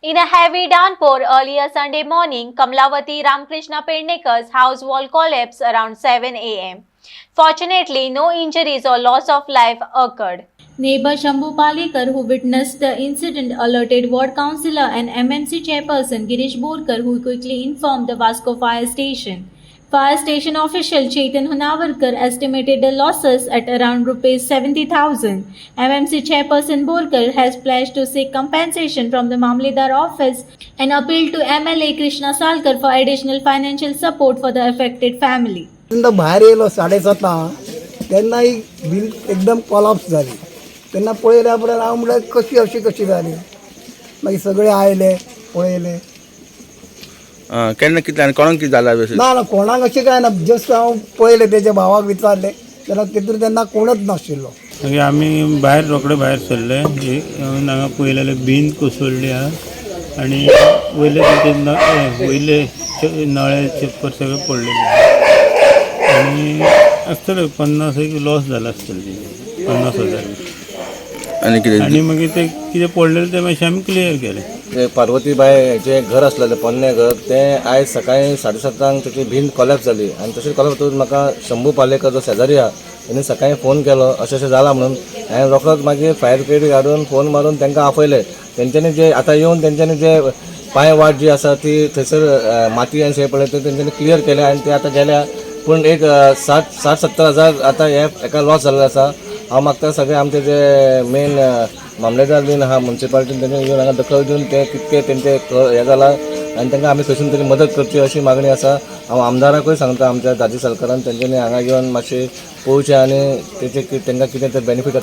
In a heavy downpour earlier Sunday morning, Kamlawati Ramkrishna Pednekar's house wall collapsed around 7 a.m. Fortunately, no injuries or loss of life occurred. Neighbor Shambhu Palekar, who witnessed the incident, alerted ward councillor and MMC chairperson Girish Borkar, who quickly informed the Vasco fire station. Fire station official Chetan Hunavarkar estimated the losses at around rupees 70,000. MMC chairperson Borkar has pledged to seek compensation from the Mamledar office and appealed to MLA Krishna Salkar for additional financial support for the affected family. बाहेर yellow 7:30 तेन्ना ही भिंत एकदम collapse जाली. तेन्ना पळयल्या उपरांत हांव म्हणलें कशी जाली. मागीर सगळे आयले पळयले. केन्ना कितें आनी कोणाक कितें जालां ना कोणाक अशें काय ना, जस्ट हांव पळयलें तेच्या भावाक विचारलें जाल्यार तेतून तेन्ना कोणच नाशिल्लो. मागीर आमी रोकडे भायर सरले. हांगा पळयलें भिंत कोसळ्ळी आहा आनी वयले नळे छप्पर सगळे पडलेले आनी आसतले 50 एक लॉस जाला आसतले 50,000 आनी मागीर ते कितें पडलेलें ते मातशें आमी क्लियर केलें. पार्वतीबाई जे घर असलेलें पोन्ने घर तें आयज सकाळीं 7:30 तेची भिंत कोलॅप्स जाली आनी तशेंच कोलॅप्स जातून म्हाका शंभू पालेकर जो शेजारी आहा तेणी सकाळीं फोन केलो अशें जालां म्हणून. हांवें रोखडोच मागीर फायर ब्रिगेड हाडून फोन मारून तांकां आपयलें. तेंच्यांनी जे आतां येवन तेंच्यांनी जे पांय वाट जी आसा ती थंयसर माती आनी शें पडलें तें तेंच्यांनी क्लियर केलें आनी ते आतां गेल्या. पूण एक 60-70 हजार आतां हेका लॉस जाल्लो आसा. हांव मागता सगळे आमचे जे मेन मामलेदार बीन आहा म्युन्सिपालिटीन तेंच्यांनी येवन हांगा दखल दिवन ते कितके तेंचे हें जाला आनी तांकां आमी खंयसून तरी मदत करची अशी मागणी आसा. हांव आमदाराकूय सांगता आमच्या दाजी सरकारान तेंच्यांनी हांगा येवन मातशें पळोवचें आनी तेंचे तांकां कितें ते बेनिफीट